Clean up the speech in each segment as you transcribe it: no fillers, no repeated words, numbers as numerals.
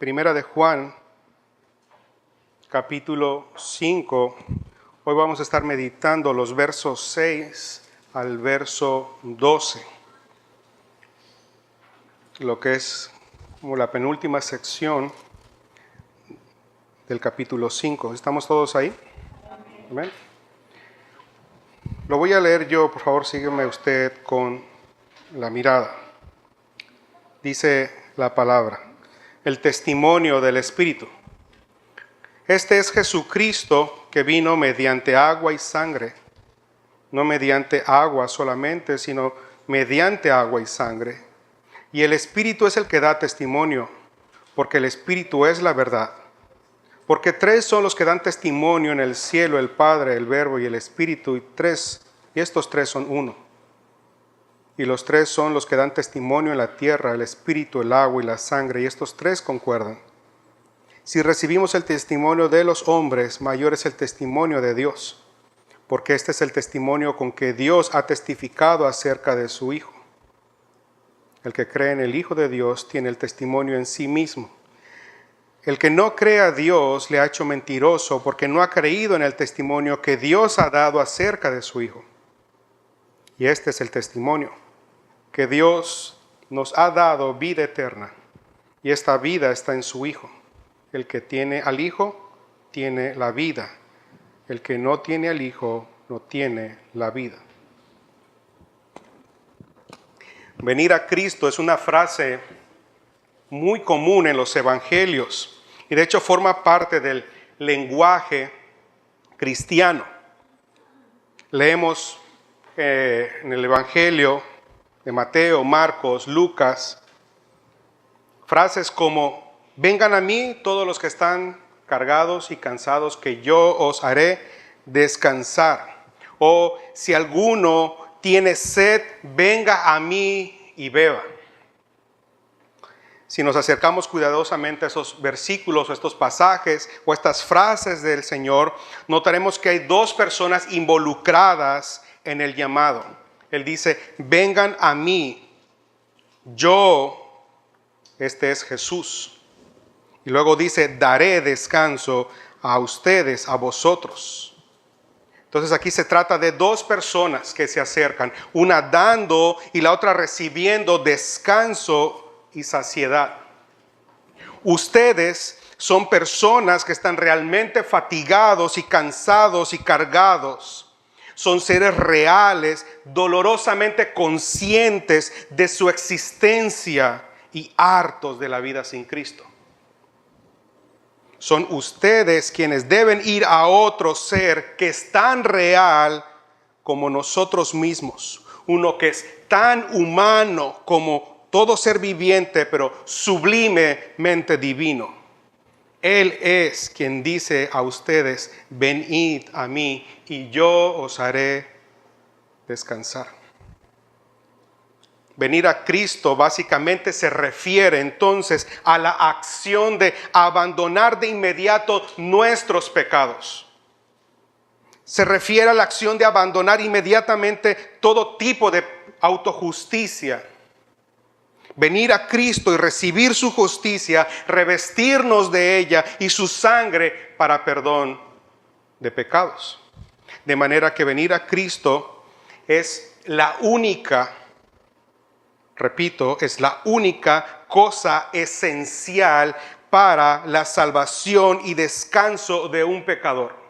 Primera de Juan, capítulo 5. Hoy vamos a estar meditando los versos 6 al verso 12, lo que es como la penúltima sección del capítulo 5. ¿Estamos todos ahí? Amén. Lo voy a leer yo, por favor, sígueme usted con la mirada. Dice la palabra: el testimonio del Espíritu. Este es Jesucristo, que vino mediante agua y sangre, no mediante agua solamente, sino mediante agua y sangre. Y el Espíritu es el que da testimonio, porque el Espíritu es la verdad. Porque tres son los que dan testimonio en el cielo: el Padre, el Verbo y el Espíritu, y estos tres son uno. Y los tres son los que dan testimonio en la tierra: el Espíritu, el agua y la sangre, y estos tres concuerdan. Si recibimos el testimonio de los hombres, mayor es el testimonio de Dios, porque este es el testimonio con que Dios ha testificado acerca de su Hijo. El que cree en el Hijo de Dios tiene el testimonio en sí mismo. El que no cree a Dios le ha hecho mentiroso, porque no ha creído en el testimonio que Dios ha dado acerca de su Hijo. Y este es el testimonio, que Dios nos ha dado vida eterna, y esta vida está en su Hijo. El que tiene al Hijo tiene la vida. El que no tiene al Hijo no tiene la vida. Venir a Cristo es una frase muy común en los evangelios, y de hecho forma parte del lenguaje cristiano. Leemos en el evangelio de Mateo, Marcos, Lucas, frases como: vengan a mí todos los que están cargados y cansados, que yo os haré descansar. O si alguno tiene sed, venga a mí y beba. Si nos acercamos cuidadosamente a esos versículos o estos pasajes o estas frases del Señor, notaremos que hay dos personas involucradas en el llamado. Él dice: vengan a mí, yo, este es Jesús. Y luego dice: daré descanso a ustedes, a vosotros. Entonces aquí se trata de dos personas que se acercan, una dando y la otra recibiendo descanso y saciedad. Ustedes son personas que están realmente fatigados y cansados y cargados. Son seres reales, dolorosamente conscientes de su existencia y hartos de la vida sin Cristo. Son ustedes quienes deben ir a otro ser que es tan real como nosotros mismos. Uno que es tan humano como todo ser viviente, pero sublimemente divino. Él es quien dice a ustedes: venid a mí y yo os haré descansar. Venir a Cristo básicamente se refiere entonces a la acción de abandonar de inmediato nuestros pecados. Se refiere a la acción de abandonar inmediatamente todo tipo de autojusticia. Venir a Cristo y recibir su justicia, revestirnos de ella y su sangre para perdón de pecados. De manera que venir a Cristo es la única, repito, es la única cosa esencial para la salvación y descanso de un pecador.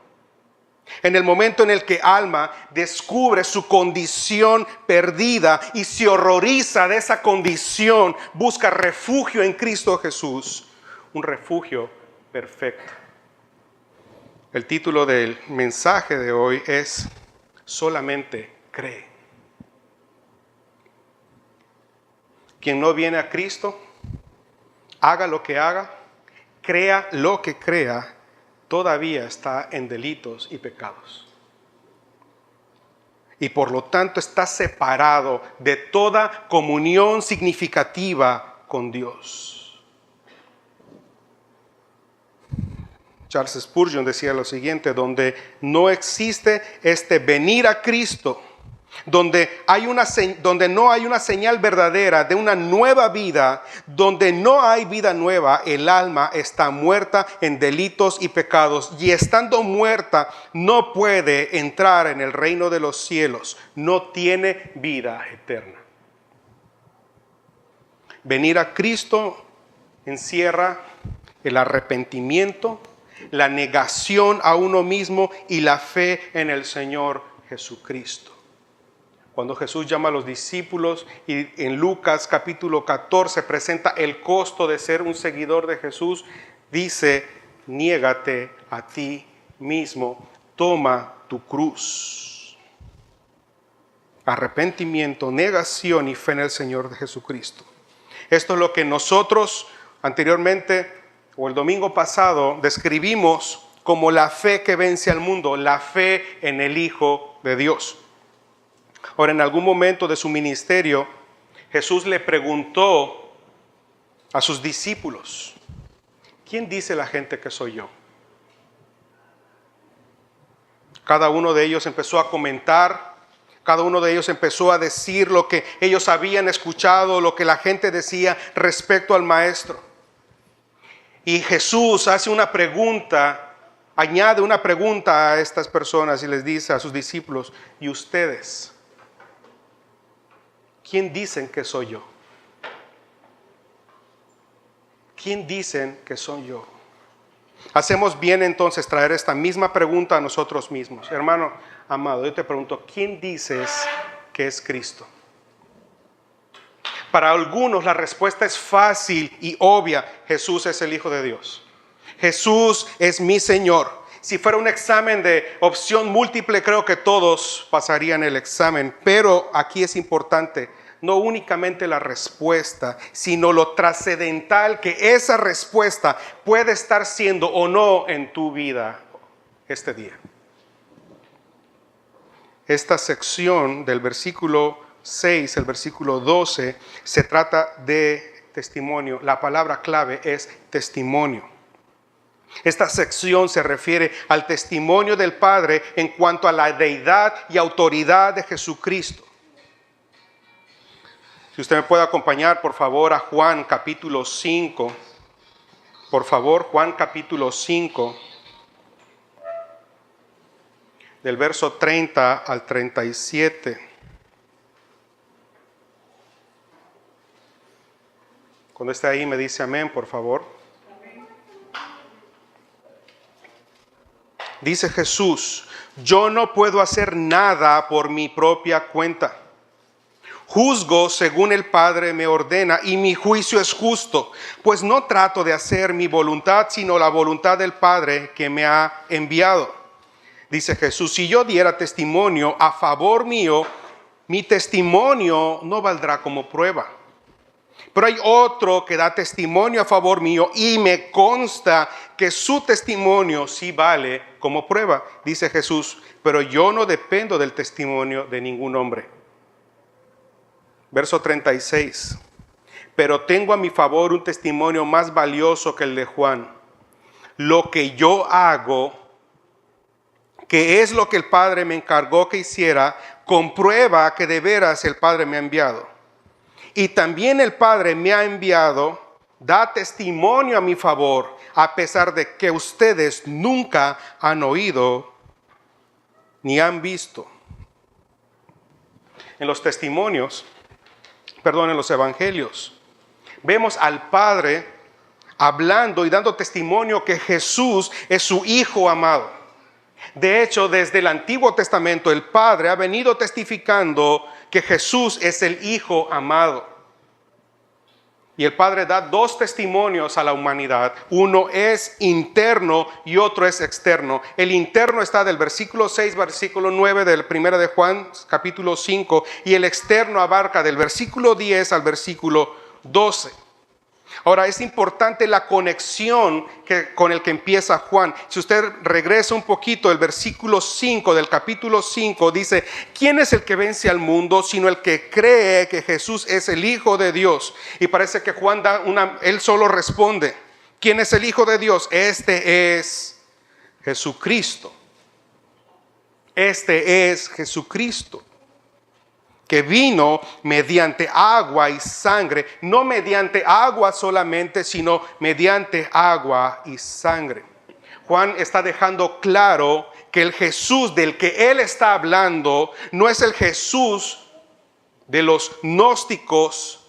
En el momento en el que alma descubre su condición perdida y se horroriza de esa condición, busca refugio en Cristo Jesús, un refugio perfecto. El título del mensaje de hoy es: solamente cree. Quien no viene a Cristo, haga lo que haga, crea lo que crea, todavía está en delitos y pecados. Y por lo tanto está separado de toda comunión significativa con Dios. Charles Spurgeon decía lo siguiente: donde no existe venir a Cristo, donde no hay una señal verdadera de una nueva vida, donde no hay vida nueva, el alma está muerta en delitos y pecados, y estando muerta no puede entrar en el reino de los cielos, no tiene vida eterna. Venir a Cristo encierra el arrepentimiento, la negación a uno mismo y la fe en el Señor Jesucristo. Cuando Jesús llama a los discípulos y en Lucas capítulo 14 presenta el costo de ser un seguidor de Jesús, dice: niégate a ti mismo, toma tu cruz. Arrepentimiento, negación y fe en el Señor de Jesucristo. Esto es lo que nosotros anteriormente o el domingo pasado describimos como la fe que vence al mundo, la fe en el Hijo de Dios. Ahora, en algún momento de su ministerio, Jesús le preguntó a sus discípulos: ¿quién dice la gente que soy yo? Cada uno de ellos empezó a comentar, cada uno de ellos empezó a decir lo que ellos habían escuchado, lo que la gente decía respecto al Maestro. Y Jesús hace una pregunta, añade una pregunta a estas personas y les dice a sus discípulos: ¿y ustedes? ¿Quién dicen que soy yo? ¿Quién dicen que soy yo? Hacemos bien entonces traer esta misma pregunta a nosotros mismos. Hermano amado, yo te pregunto: ¿quién dices que es Cristo? Para algunos la respuesta es fácil y obvia: Jesús es el Hijo de Dios. Jesús es mi Señor. Si fuera un examen de opción múltiple, creo que todos pasarían el examen. Pero aquí es importante no únicamente la respuesta, sino lo trascendental que esa respuesta puede estar siendo o no en tu vida este día. Esta sección del versículo 6, el versículo 12, se trata de testimonio. La palabra clave es testimonio. Esta sección se refiere al testimonio del Padre en cuanto a la deidad y autoridad de Jesucristo. Si usted me puede acompañar, por favor, a Juan capítulo 5. Por favor, Juan capítulo 5, del verso 30 al 37. Cuando esté ahí me dice amén, por favor. Dice Jesús: yo no puedo hacer nada por mi propia cuenta. Juzgo según el Padre me ordena, y mi juicio es justo, pues no trato de hacer mi voluntad, sino la voluntad del Padre que me ha enviado. Dice Jesús: si yo diera testimonio a favor mío, mi testimonio no valdrá como prueba. Pero hay otro que da testimonio a favor mío, y me consta que su testimonio sí vale como prueba. Dice Jesús: pero yo no dependo del testimonio de ningún hombre. Verso 36. Pero tengo a mi favor un testimonio más valioso que el de Juan. Lo que yo hago, que es lo que el Padre me encargó que hiciera, comprueba que de veras el Padre me ha enviado. Y también el Padre me ha enviado, da testimonio a mi favor, a pesar de que ustedes nunca han oído ni han visto. En los testimonios, en los evangelios, vemos al Padre hablando y dando testimonio que Jesús es su Hijo amado. De hecho, desde el Antiguo Testamento, el Padre ha venido testificando que Jesús es el Hijo amado. Y el Padre da dos testimonios a la humanidad. Uno es interno y otro es externo. El interno está del versículo 6, versículo 9 del 1 de Juan, capítulo 5. Y el externo abarca del versículo 10 al versículo 12. Ahora, es importante la conexión con el que empieza Juan. Si usted regresa un poquito, el versículo 5 del capítulo 5 dice: ¿quién es el que vence al mundo sino el que cree que Jesús es el Hijo de Dios? Y parece que Juan él solo responde: ¿quién es el Hijo de Dios? Este es Jesucristo. Este es Jesucristo. que vino mediante agua y sangre, no mediante agua solamente, sino mediante agua y sangre. Juan está dejando claro que el Jesús del que él está hablando no es el Jesús de los gnósticos.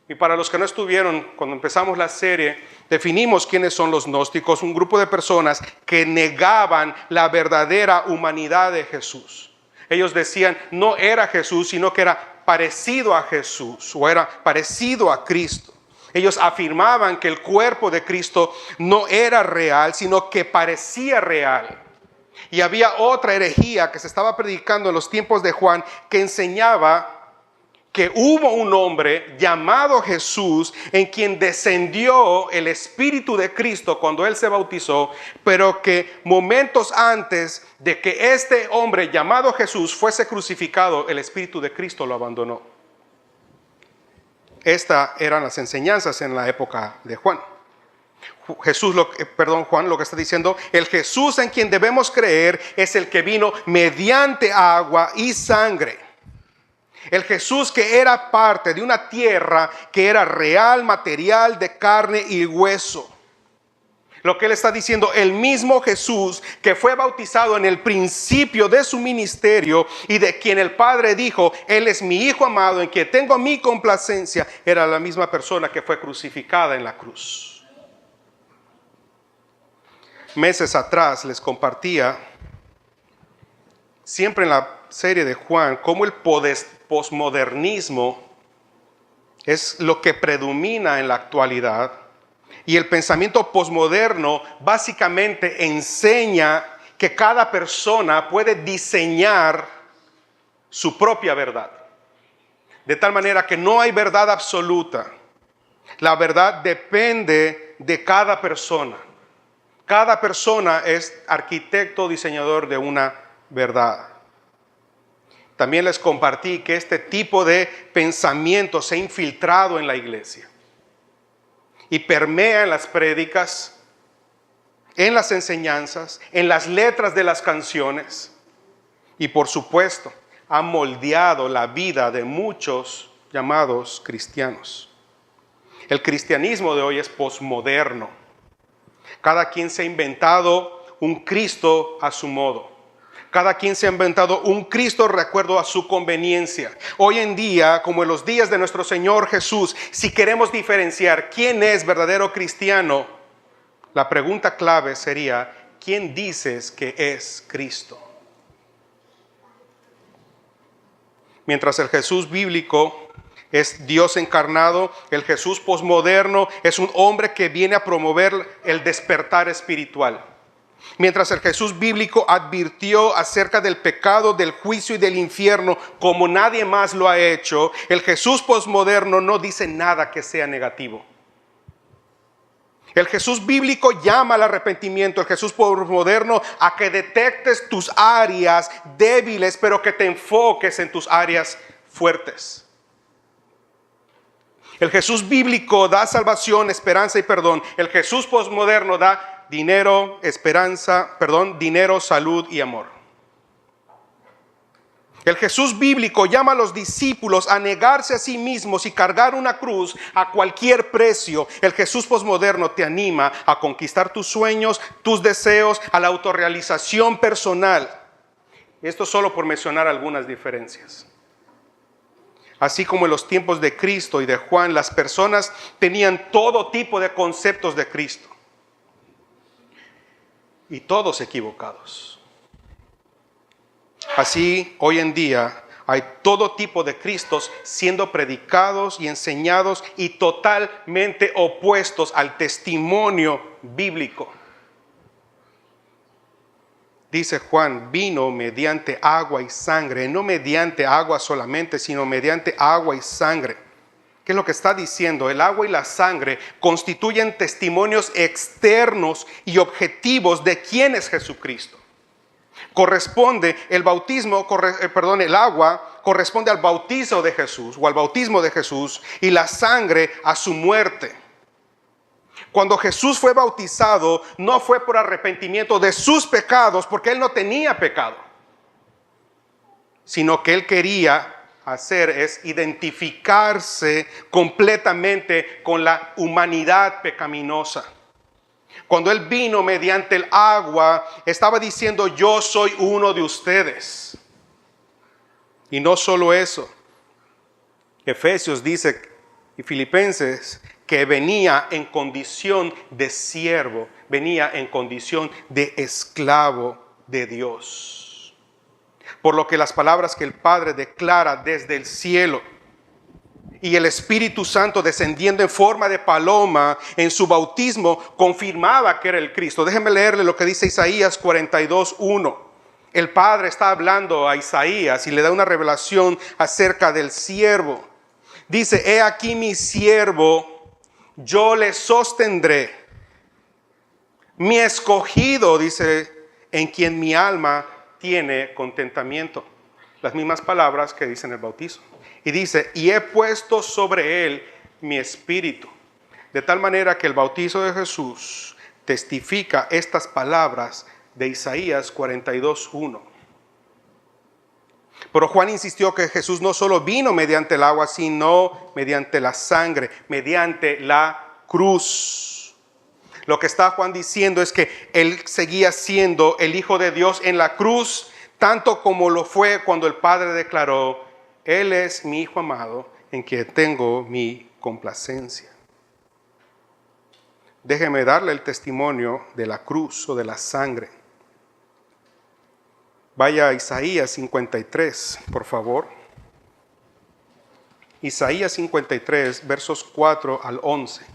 Y para los que no estuvieron, cuando empezamos la serie, definimos quiénes son los gnósticos, un grupo de personas que negaban la verdadera humanidad de Jesús. Ellos decían, no era Jesús, sino que era parecido a Jesús o era parecido a Cristo. Ellos afirmaban que el cuerpo de Cristo no era real, sino que parecía real. Y había otra herejía que se estaba predicando en los tiempos de Juan que enseñaba que hubo un hombre llamado Jesús en quien descendió el Espíritu de Cristo cuando él se bautizó, pero que momentos antes de que este hombre llamado Jesús fuese crucificado, el Espíritu de Cristo lo abandonó. Estas eran las enseñanzas en la época de Juan. Juan lo que está diciendo, el Jesús en quien debemos creer es el que vino mediante agua y sangre. El Jesús que era parte de una tierra que era real, material, de carne y hueso. Lo que él está diciendo, el mismo Jesús que fue bautizado en el principio de su ministerio y de quien el Padre dijo, él es mi Hijo amado en quien tengo mi complacencia, era la misma persona que fue crucificada en la cruz. Meses atrás les compartía, siempre en la serie de Juan, cómo el posmodernismo es lo que predomina en la actualidad. Y el pensamiento posmoderno básicamente enseña que cada persona puede diseñar su propia verdad. De tal manera que no hay verdad absoluta. La verdad depende de cada persona. Cada persona es arquitecto, diseñador de una verdad. También les compartí que este tipo de pensamiento se ha infiltrado en la iglesia y permea en las prédicas, en las enseñanzas, en las letras de las canciones y por supuesto ha moldeado la vida de muchos llamados cristianos. El cristianismo de hoy es posmoderno. Cada quien se ha inventado un Cristo a su modo. Cada quien se ha inventado un Cristo de acuerdo a su conveniencia. Hoy en día, como en los días de nuestro Señor Jesús, si queremos diferenciar quién es verdadero cristiano, la pregunta clave sería, ¿quién dices que es Cristo? Mientras el Jesús bíblico es Dios encarnado, el Jesús posmoderno es un hombre que viene a promover el despertar espiritual. Mientras el Jesús bíblico advirtió acerca del pecado, del juicio y del infierno como nadie más lo ha hecho, el Jesús posmoderno no dice nada que sea negativo. El Jesús bíblico llama al arrepentimiento, el Jesús posmoderno a que detectes tus áreas débiles, pero que te enfoques en tus áreas fuertes. El Jesús bíblico da salvación, esperanza y perdón. El Jesús posmoderno da dinero, dinero, salud y amor. El Jesús bíblico llama a los discípulos a negarse a sí mismos y cargar una cruz a cualquier precio. El Jesús posmoderno te anima a conquistar tus sueños, tus deseos, a la autorrealización personal. Esto solo por mencionar algunas diferencias. Así como en los tiempos de Cristo y de Juan, las personas tenían todo tipo de conceptos de Cristo. Y todos equivocados. Así, hoy en día hay todo tipo de Cristos siendo predicados y enseñados y totalmente opuestos al testimonio bíblico. Dice Juan, vino mediante agua y sangre, no mediante agua solamente, sino mediante agua y sangre. ¿Qué es lo que está diciendo? El agua y la sangre constituyen testimonios externos y objetivos de quién es Jesucristo. El agua corresponde al bautizo de Jesús o al bautismo de Jesús y la sangre a su muerte. Cuando Jesús fue bautizado, no fue por arrepentimiento de sus pecados, porque él no tenía pecado, sino que él quería hacer es identificarse completamente con la humanidad pecaminosa. Cuando Él vino mediante el agua, estaba diciendo: yo soy uno de ustedes. Y no solo eso. Efesios dice, y Filipenses, que venía en condición de siervo, venía en condición de esclavo de Dios. Por lo que las palabras que el Padre declara desde el cielo y el Espíritu Santo descendiendo en forma de paloma en su bautismo confirmaba que era el Cristo. Déjenme leerle lo que dice Isaías 42:1. El Padre está hablando a Isaías y le da una revelación acerca del siervo. Dice: he aquí mi siervo, yo le sostendré. Mi escogido, dice, en quien mi alma tiene contentamiento. Las mismas palabras que dice en el bautizo. Y dice: y he puesto sobre él mi espíritu. De tal manera que el bautizo de Jesús testifica estas palabras de Isaías 42:1. Pero Juan insistió que Jesús no solo vino mediante el agua, sino mediante la sangre, mediante la cruz. Lo que está Juan diciendo es que Él seguía siendo el Hijo de Dios en la cruz, tanto como lo fue cuando el Padre declaró: Él es mi Hijo amado, en quien tengo mi complacencia. Déjeme darle el testimonio de la cruz o de la sangre. Vaya a Isaías 53, por favor. Isaías 53, versos 4 al 11.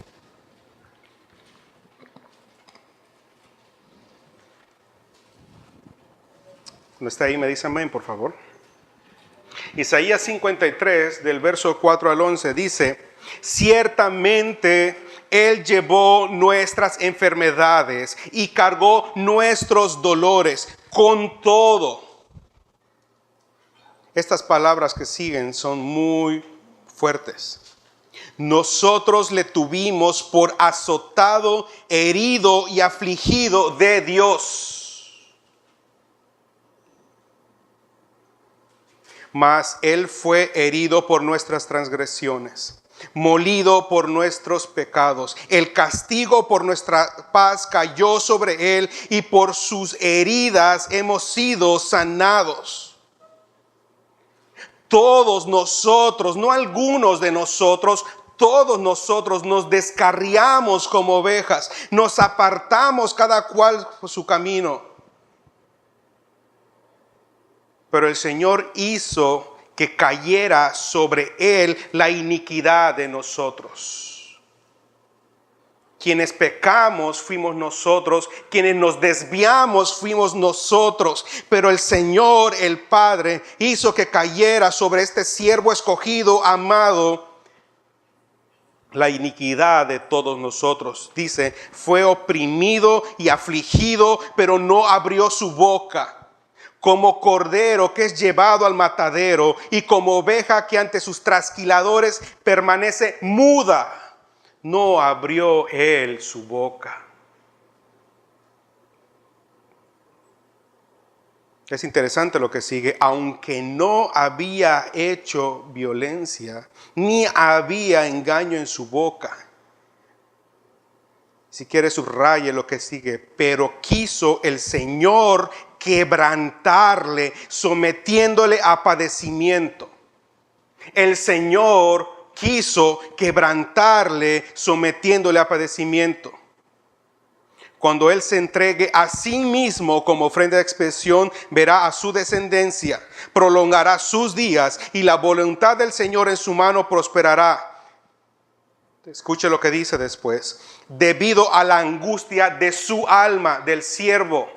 Cuando está ahí me dice amén, por favor. Isaías 53, del verso 4 al 11, dice: ciertamente Él llevó nuestras enfermedades y cargó nuestros dolores. Con todo, estas palabras que siguen son muy fuertes. Nosotros le tuvimos por azotado, herido y afligido de Dios. Mas Él fue herido por nuestras transgresiones, molido por nuestros pecados. El castigo por nuestra paz cayó sobre Él, y por sus heridas hemos sido sanados. Todos nosotros, no algunos de nosotros, todos nosotros nos descarriamos como ovejas, nos apartamos cada cual por su camino. Pero el Señor hizo que cayera sobre Él la iniquidad de nosotros. Quienes pecamos fuimos nosotros, quienes nos desviamos fuimos nosotros, pero el Señor, el Padre, hizo que cayera sobre este siervo escogido, amado, la iniquidad de todos nosotros. Dice: fue oprimido y afligido, pero no abrió su boca. Como cordero que es llevado al matadero, y como oveja que ante sus trasquiladores permanece muda, no abrió Él su boca. Es interesante lo que sigue. Aunque no había hecho violencia, ni había engaño en su boca. Si quiere, subraye lo que sigue. Pero quiso el Señor quebrantarle, sometiéndole a padecimiento. El Señor quiso quebrantarle, sometiéndole a padecimiento. Cuando Él se entregue a sí mismo como ofrenda de expiación, verá a su descendencia, prolongará sus días, y la voluntad del Señor en su mano prosperará. Escuche lo que dice después: debido a la angustia de su alma, del siervo,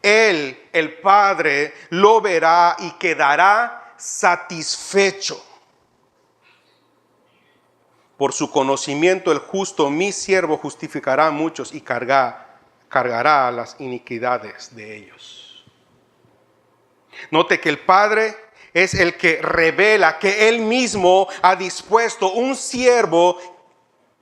Él, el Padre, lo verá y quedará satisfecho. Por su conocimiento el justo, mi siervo, justificará a muchos y cargará las iniquidades de ellos. Note que el Padre es el que revela que Él mismo ha dispuesto un siervo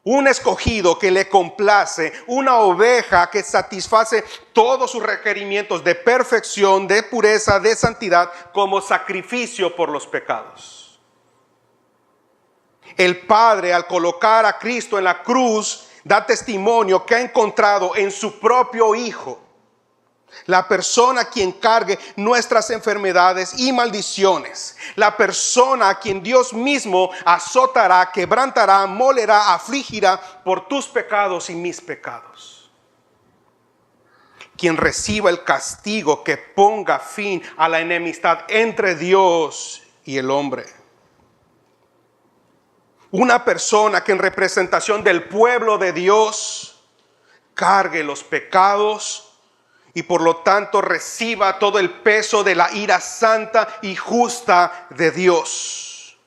Un escogido que le complace, una oveja que satisface todos sus requerimientos de perfección, de pureza, de santidad, como sacrificio por los pecados. El Padre, al colocar a Cristo en la cruz, da testimonio que ha encontrado en su propio Hijo la persona a quien cargue nuestras enfermedades y maldiciones. La persona a quien Dios mismo azotará, quebrantará, molerá, afligirá por tus pecados y mis pecados. Quien reciba el castigo que ponga fin a la enemistad entre Dios y el hombre. Una persona que en representación del pueblo de Dios cargue los pecados y por lo tanto reciba todo el peso de la ira santa y justa de Dios,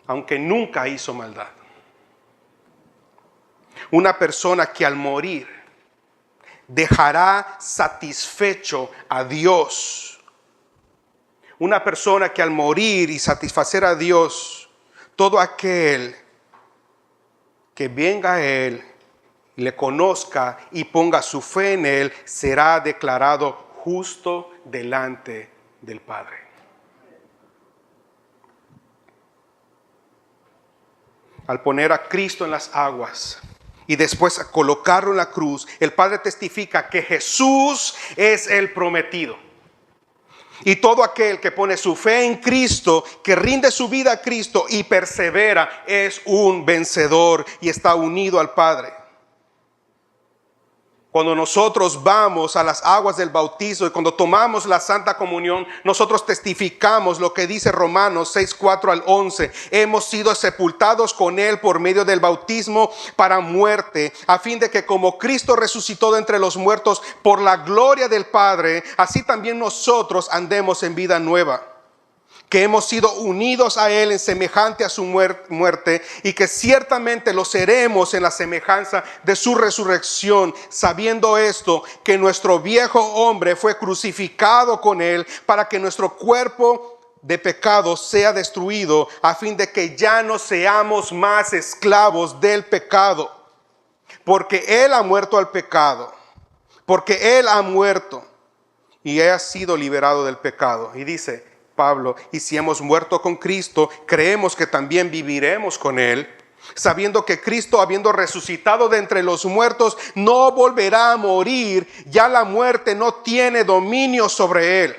aunque nunca hizo maldad. Una persona que al morir dejará satisfecho a Dios. Una persona que al morir y satisfacer a Dios, todo aquel que venga a Él, le conozca y ponga su fe en Él, será declarado justo delante del Padre. Al poner a Cristo en las aguas y después a colocarlo en la cruz, el Padre testifica que Jesús es el prometido. Y todo aquel que pone su fe en Cristo, que rinde su vida a Cristo y persevera, es un vencedor y está unido al Padre. Cuando nosotros vamos a las aguas del bautizo y cuando tomamos la Santa Comunión, nosotros testificamos lo que dice Romanos 6:4 al 11. Hemos sido sepultados con Él por medio del bautismo para muerte, a fin de que como Cristo resucitó de entre los muertos por la gloria del Padre, así también nosotros andemos en vida nueva. Que hemos sido unidos a Él en semejante a su muerte y que ciertamente lo seremos en la semejanza de su resurrección, sabiendo esto, que nuestro viejo hombre fue crucificado con Él para que nuestro cuerpo de pecado sea destruido, a fin de que ya no seamos más esclavos del pecado, porque Él ha muerto al pecado, porque Él ha muerto y ha sido liberado del pecado. Y dice Pablo, y si hemos muerto con Cristo, creemos que también viviremos con Él, sabiendo que Cristo, habiendo resucitado de entre los muertos, no volverá a morir, ya la muerte no tiene dominio sobre Él.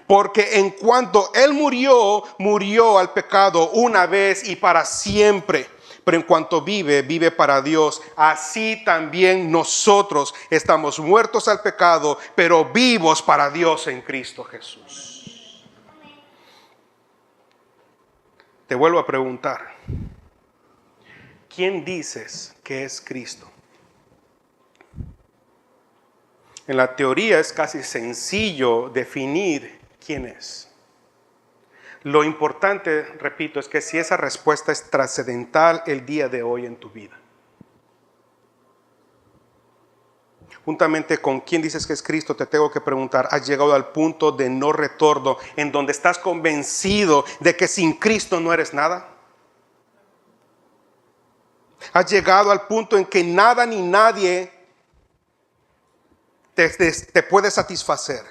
Porque en cuanto Él murió, murió al pecado una vez y para siempre. Pero en cuanto vive, vive para Dios. Así también nosotros estamos muertos al pecado, pero vivos para Dios en Cristo Jesús. Te vuelvo a preguntar, ¿quién dices que es Cristo? En la teoría es casi sencillo definir quién es. Lo importante, repito, es que si esa respuesta es trascendental el día de hoy en tu vida. Juntamente con quién dices que es Cristo, te tengo que preguntar, ¿has llegado al punto de no retorno en donde estás convencido de que sin Cristo no eres nada? ¿Has llegado al punto en que nada ni nadie te puede satisfacer?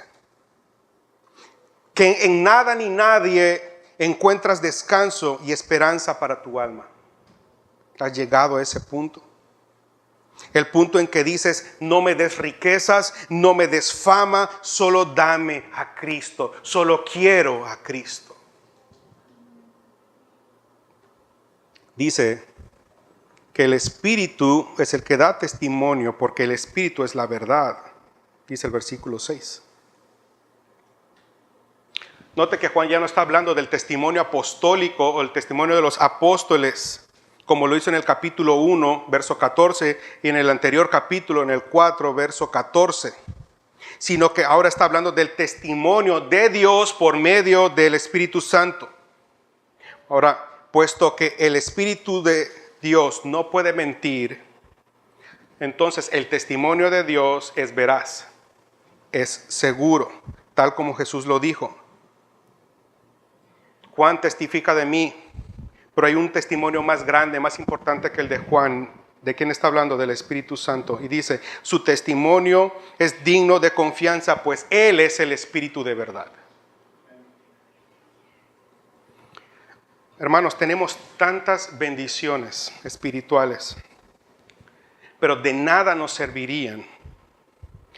Que en nada ni nadie encuentras descanso y esperanza para tu alma. ¿Has llegado a ese punto? El punto en que dices, no me des riquezas, no me des fama, solo dame a Cristo, solo quiero a Cristo. Dice que el Espíritu es el que da testimonio, porque el Espíritu es la verdad, dice el versículo 6. Note que Juan ya no está hablando del testimonio apostólico o el testimonio de los apóstoles, como lo hizo en el capítulo 1, verso 14, y en el anterior capítulo, en el 4, verso 14, sino que ahora está hablando del testimonio de Dios por medio del Espíritu Santo. Ahora, puesto que el Espíritu de Dios no puede mentir, entonces el testimonio de Dios es veraz, es seguro, tal como Jesús lo dijo. Juan testifica de mí, Pero hay un testimonio más grande, más importante que el de Juan. ¿De quién está hablando? Del Espíritu Santo. Y dice, su testimonio es digno de confianza, pues Él es el Espíritu de verdad. Hermanos, tenemos tantas bendiciones espirituales, pero de nada nos servirían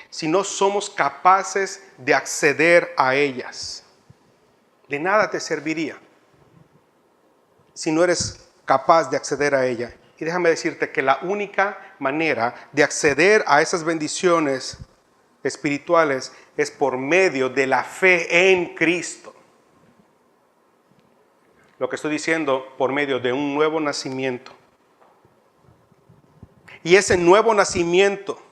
si no somos capaces de acceder a ellas. De nada te serviría si no eres capaz de acceder a ella. Y déjame decirte que la única manera de acceder a esas bendiciones espirituales es por medio de la fe en Cristo. Lo que estoy diciendo, por medio de un nuevo nacimiento. Y ese nuevo nacimiento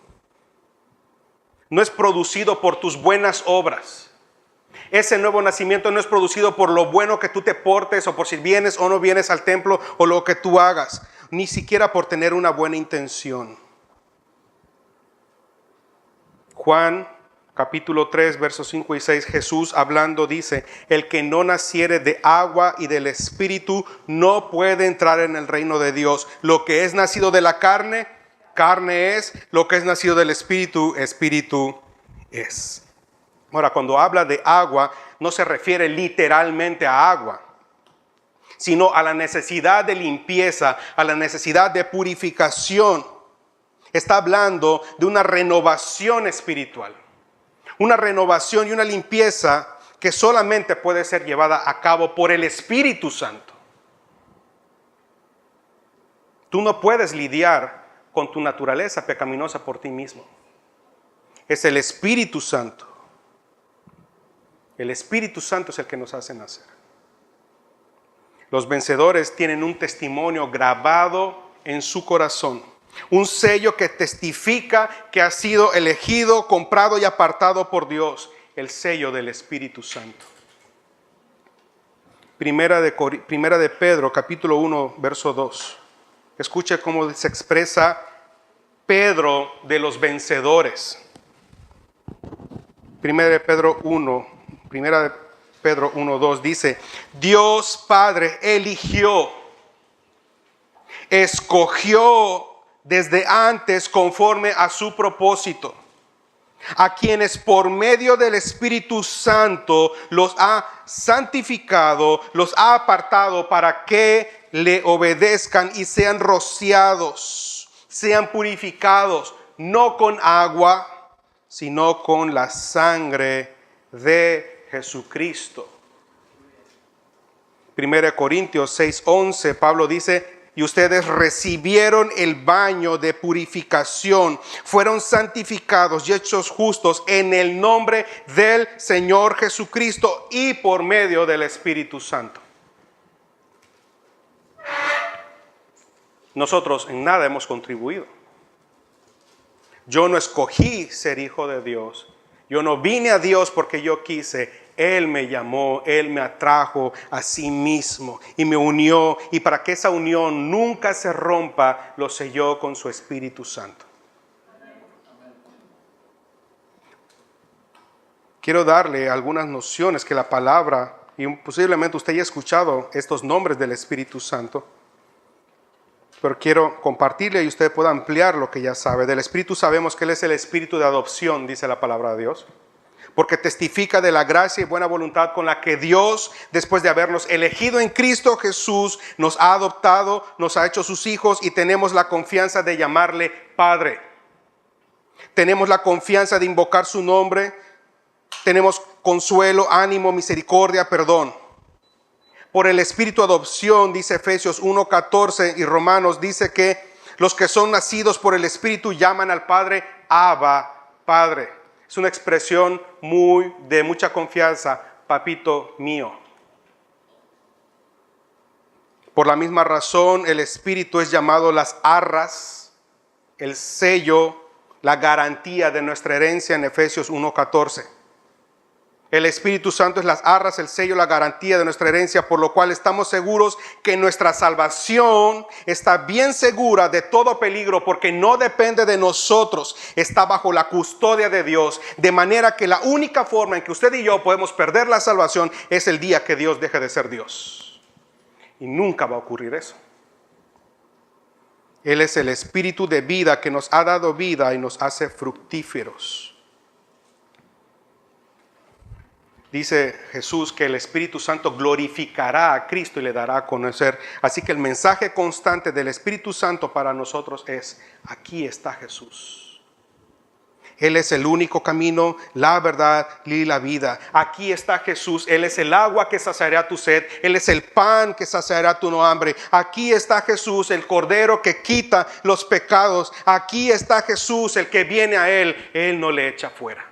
no es producido por tus buenas obras. Ese nuevo nacimiento no es producido por lo bueno que tú te portes o por si vienes o no vienes al templo o lo que tú hagas, ni siquiera por tener una buena intención. Juan capítulo 3, versos 5 y 6, Jesús hablando dice, el que no naciere de agua y del Espíritu no puede entrar en el reino de Dios. Lo que es nacido de la carne, carne es. Lo que es nacido del Espíritu, Espíritu es. Ahora, cuando habla de agua, no se refiere literalmente a agua, sino a la necesidad de limpieza, a la necesidad de purificación. Está hablando de una renovación espiritual. Una renovación y una limpieza que solamente puede ser llevada a cabo por el Espíritu Santo. Tú no puedes lidiar con tu naturaleza pecaminosa por ti mismo. Es el Espíritu Santo. El Espíritu Santo es el que nos hace nacer. Los vencedores tienen un testimonio grabado en su corazón. Un sello que testifica que ha sido elegido, comprado y apartado por Dios. El sello del Espíritu Santo. Primera de Pedro, capítulo 1, verso 2. Escuche cómo se expresa Pedro de los vencedores. Primera de Pedro 1, 2 dice, Dios Padre eligió, escogió desde antes conforme a su propósito, a quienes por medio del Espíritu Santo los ha santificado, los ha apartado para que le obedezcan y sean rociados, sean purificados, no con agua, sino con la sangre de Jesucristo. 1 Corintios 6:11, Pablo dice, y ustedes recibieron el baño de purificación, fueron santificados y hechos justos en el nombre del Señor Jesucristo y por medio del Espíritu Santo. Nosotros en nada hemos contribuido. Yo no escogí ser hijo de Dios. Yo no vine a Dios porque yo quise. Él me llamó, Él me atrajo a sí mismo y me unió. Y para que esa unión nunca se rompa, lo selló con su Espíritu Santo. Quiero darle algunas nociones que la palabra, y posiblemente usted haya escuchado estos nombres del Espíritu Santo, pero quiero compartirle y usted pueda ampliar lo que ya sabe. Del Espíritu sabemos que Él es el Espíritu de adopción, dice la palabra de Dios. Porque testifica de la gracia y buena voluntad con la que Dios, después de habernos elegido en Cristo Jesús, nos ha adoptado, nos ha hecho sus hijos y tenemos la confianza de llamarle Padre. Tenemos la confianza de invocar su nombre. Tenemos consuelo, ánimo, misericordia, perdón. Por el Espíritu adopción, dice Efesios 1:14 y Romanos, dice que los que son nacidos por el Espíritu llaman al Padre Abba, Padre. Es una expresión de mucha confianza, papito mío. Por la misma razón, el Espíritu es llamado las arras, el sello, la garantía de nuestra herencia en Efesios 1:14. El Espíritu Santo es las arras, el sello, la garantía de nuestra herencia, por lo cual estamos seguros que nuestra salvación está bien segura de todo peligro, porque no depende de nosotros, está bajo la custodia de Dios, de manera que la única forma en que usted y yo podemos perder la salvación es el día que Dios deje de ser Dios. Y nunca va a ocurrir eso. Él es el espíritu de vida que nos ha dado vida y nos hace fructíferos. Dice Jesús que el Espíritu Santo glorificará a Cristo y le dará a conocer. Así que el mensaje constante del Espíritu Santo para nosotros es: aquí está Jesús. Él es el único camino, la verdad y la vida. Aquí está Jesús. Él es el agua que saciará tu sed. Él es el pan que saciará tu hambre. Aquí está Jesús, el Cordero que quita los pecados. Aquí está Jesús, el que viene a Él. Él no le echa fuera.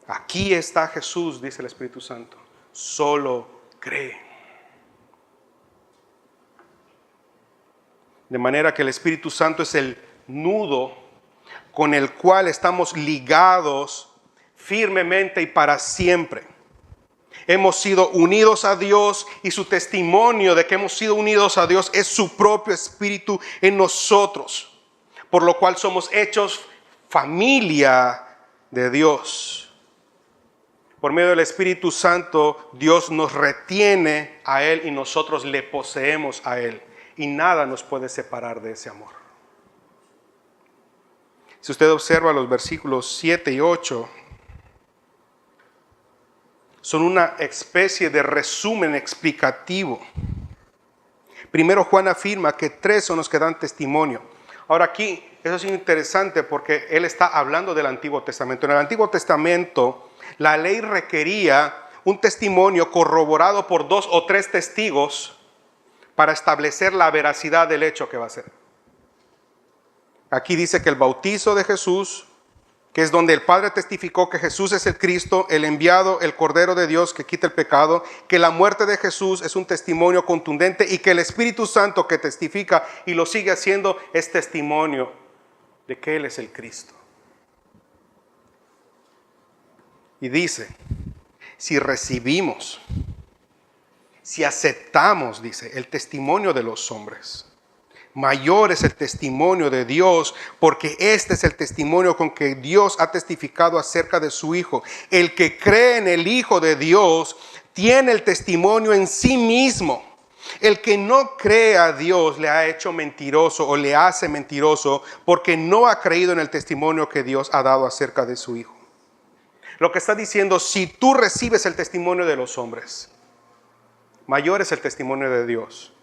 Aquí está Jesús, dice el Espíritu Santo. Solo cree. De manera que el Espíritu Santo es el nudo con el cual estamos ligados firmemente y para siempre. Hemos sido unidos a Dios y su testimonio de que hemos sido unidos a Dios es su propio Espíritu en nosotros, por lo cual somos hechos familia de Dios. Por medio del Espíritu Santo, Dios nos retiene a Él y nosotros le poseemos a Él. Y nada nos puede separar de ese amor. Si usted observa los versículos 7 y 8, son una especie de resumen explicativo. Primero Juan afirma que 3 son los que dan testimonio. Ahora aquí, eso es interesante porque él está hablando del Antiguo Testamento. En el Antiguo Testamento, la ley requería un testimonio corroborado por 2 o 3 testigos para establecer la veracidad del hecho que va a ser. Aquí dice que el bautizo de Jesús, que es donde el Padre testificó que Jesús es el Cristo, el enviado, el Cordero de Dios que quita el pecado, que la muerte de Jesús es un testimonio contundente y que el Espíritu Santo que testifica y lo sigue haciendo es testimonio de que Él es el Cristo. Y dice, si recibimos, si aceptamos, dice, el testimonio de los hombres, mayor es el testimonio de Dios, porque este es el testimonio con que Dios ha testificado acerca de su Hijo. El que cree en el Hijo de Dios tiene el testimonio en sí mismo. El que no cree a Dios le ha hecho mentiroso o le hace mentiroso porque no ha creído en el testimonio que Dios ha dado acerca de su Hijo. Lo que está diciendo, si tú recibes el testimonio de los hombres, mayor es el testimonio de Dios.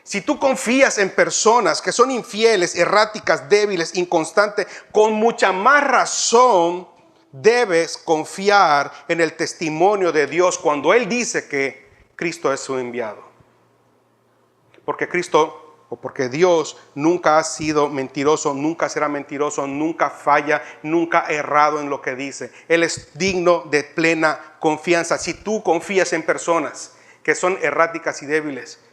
Si tú confías en personas que son infieles, erráticas, débiles, inconstantes, con mucha más razón debes confiar en el testimonio de Dios cuando Él dice que Cristo es su enviado. Porque Dios nunca ha sido mentiroso, nunca será mentiroso, nunca falla, nunca ha errado en lo que dice. Él es digno de plena confianza. Si tú confías en personas que son erráticas y débiles,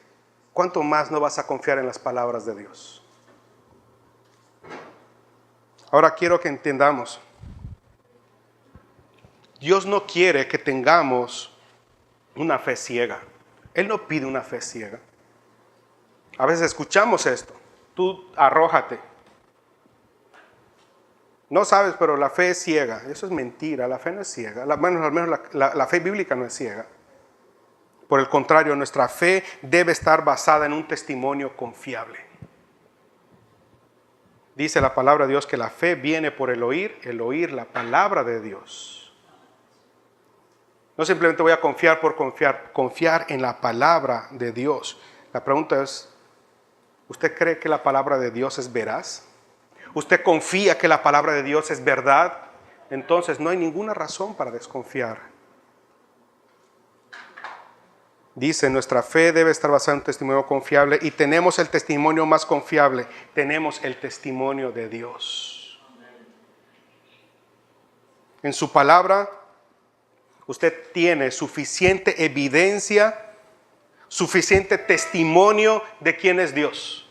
¿cuánto más no vas a confiar en las palabras de Dios? Ahora quiero que entendamos. Dios no quiere que tengamos una fe ciega. Él no pide una fe ciega. A veces escuchamos esto. Tú arrójate. No sabes, pero la fe es ciega. Eso es mentira. La fe no es ciega. Al menos la fe bíblica no es ciega. Por el contrario, nuestra fe debe estar basada en un testimonio confiable. Dice la palabra de Dios que la fe viene por el oír la palabra de Dios. No simplemente voy a confiar por confiar en la palabra de Dios. La pregunta es, ¿usted cree que la palabra de Dios es veraz? ¿Usted confía que la palabra de Dios es verdad? Entonces no hay ninguna razón para desconfiar. Dice, nuestra fe debe estar basada en un testimonio confiable y tenemos el testimonio más confiable. Tenemos el testimonio de Dios. En su palabra, usted tiene suficiente evidencia, suficiente testimonio de quién es Dios.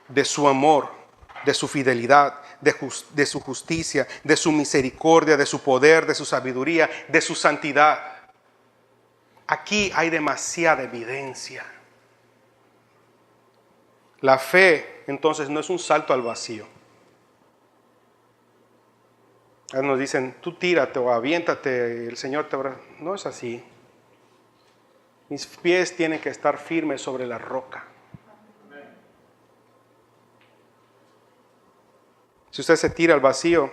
De su amor, de su fidelidad, de su justicia, de su misericordia, de su poder, de su sabiduría, de su santidad. Aquí hay demasiada evidencia. La fe, entonces, no es un salto al vacío. Nos dicen, tú tírate o aviéntate, el Señor te habrá... No es así. Mis pies tienen que estar firmes sobre la roca. Si usted se tira al vacío,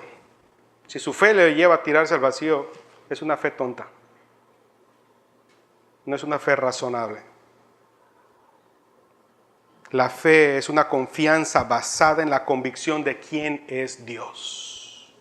si su fe le lleva a tirarse al vacío, es una fe tonta. No es una fe razonable. La fe es una confianza basada en la convicción de quién es Dios.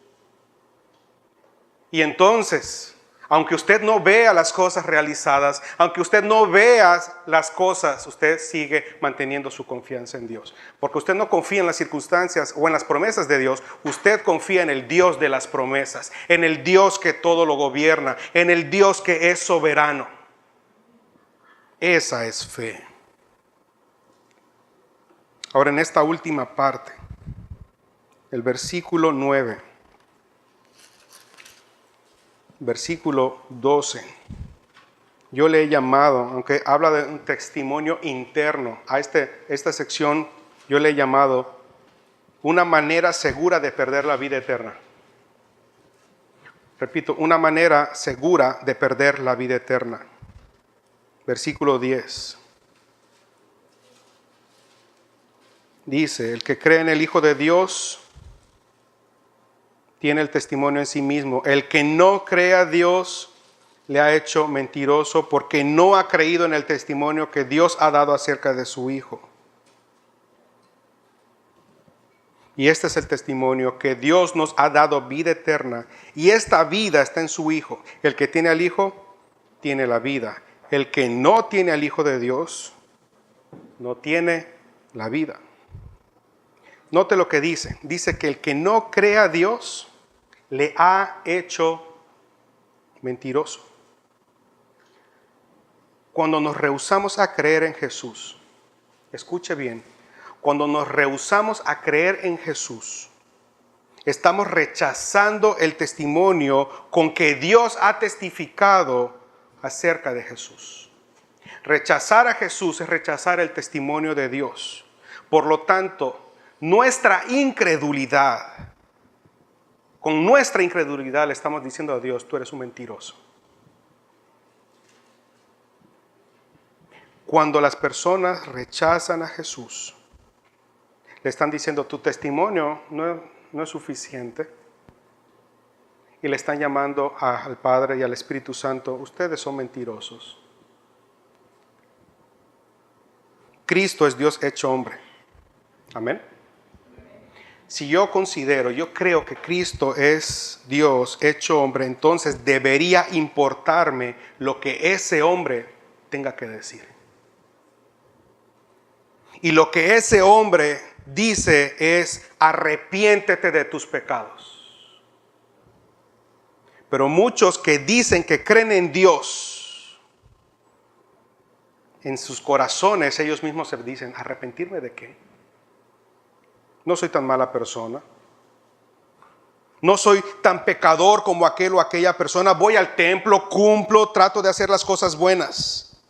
Y entonces, aunque usted no vea las cosas realizadas, aunque usted no vea las cosas, usted sigue manteniendo su confianza en Dios. Porque usted no confía en las circunstancias o en las promesas de Dios, usted confía en el Dios de las promesas, en el Dios que todo lo gobierna, en el Dios que es soberano. Esa es fe. Ahora, en esta última parte, el versículo 9, versículo 12, yo le he llamado, aunque habla de un testimonio interno, a esta sección yo le he llamado una manera segura de perder la vida eterna. Repito, una manera segura de perder la vida eterna. Versículo 10. Dice, el que cree en el Hijo de Dios tiene el testimonio en sí mismo. El que no cree a Dios le ha hecho mentiroso porque no ha creído en el testimonio que Dios ha dado acerca de su Hijo. Y este es el testimonio, que Dios nos ha dado vida eterna y esta vida está en su Hijo. El que tiene al Hijo tiene la vida. El que no tiene al Hijo de Dios no tiene la vida. Note lo que dice. Dice que el que no cree a Dios le ha hecho mentiroso. Cuando nos rehusamos a creer en Jesús, escuche bien, cuando nos rehusamos a creer en Jesús, estamos rechazando el testimonio con que Dios ha testificado acerca de Jesús. Rechazar a Jesús es rechazar el testimonio de Dios. Por lo tanto, nuestra incredulidad, con nuestra incredulidad le estamos diciendo a Dios, tú eres un mentiroso. Cuando las personas rechazan a Jesús, le están diciendo, tu testimonio no es suficiente. Y le están llamando al Padre y al Espíritu Santo, ustedes son mentirosos. Cristo es Dios hecho hombre. Amén. Si yo creo que Cristo es Dios hecho hombre, entonces debería importarme lo que ese hombre tenga que decir. Y lo que ese hombre dice es, arrepiéntete de tus pecados. Pero muchos que dicen que creen en Dios, en sus corazones ellos mismos se dicen, ¿arrepentirme de qué? No soy tan mala persona. No soy tan pecador como aquel o aquella persona. Voy al templo, cumplo, trato de hacer las cosas buenas.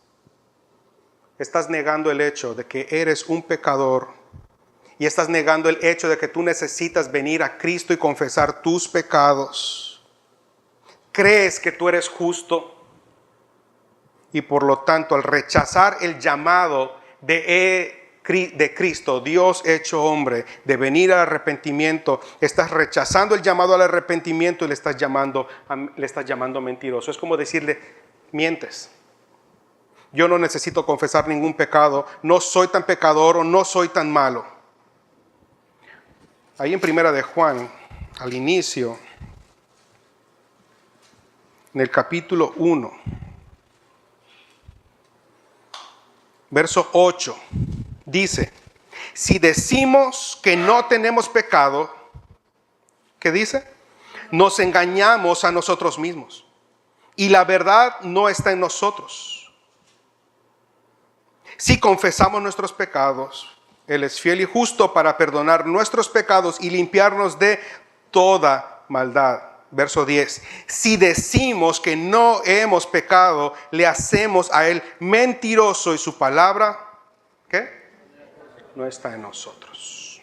Estás negando el hecho de que eres un pecador. Y estás negando el hecho de que tú necesitas venir a Cristo y confesar tus pecados. Crees que tú eres justo. Y por lo tanto, al rechazar el llamado de Cristo, Dios hecho hombre, de venir al arrepentimiento, estás rechazando el llamado al arrepentimiento y le estás llamando mentiroso. Es como decirle, mientes. Yo no necesito confesar ningún pecado, no soy tan pecador o no soy tan malo. Ahí en Primera de Juan, al inicio, en el capítulo 1, verso 8, dice, si decimos que no tenemos pecado, ¿qué dice? Nos engañamos a nosotros mismos y la verdad no está en nosotros. Si confesamos nuestros pecados, Él es fiel y justo para perdonar nuestros pecados y limpiarnos de toda maldad. Verso 10. Si decimos que no hemos pecado, le hacemos a Él mentiroso y su palabra, ¿qué? No está en nosotros.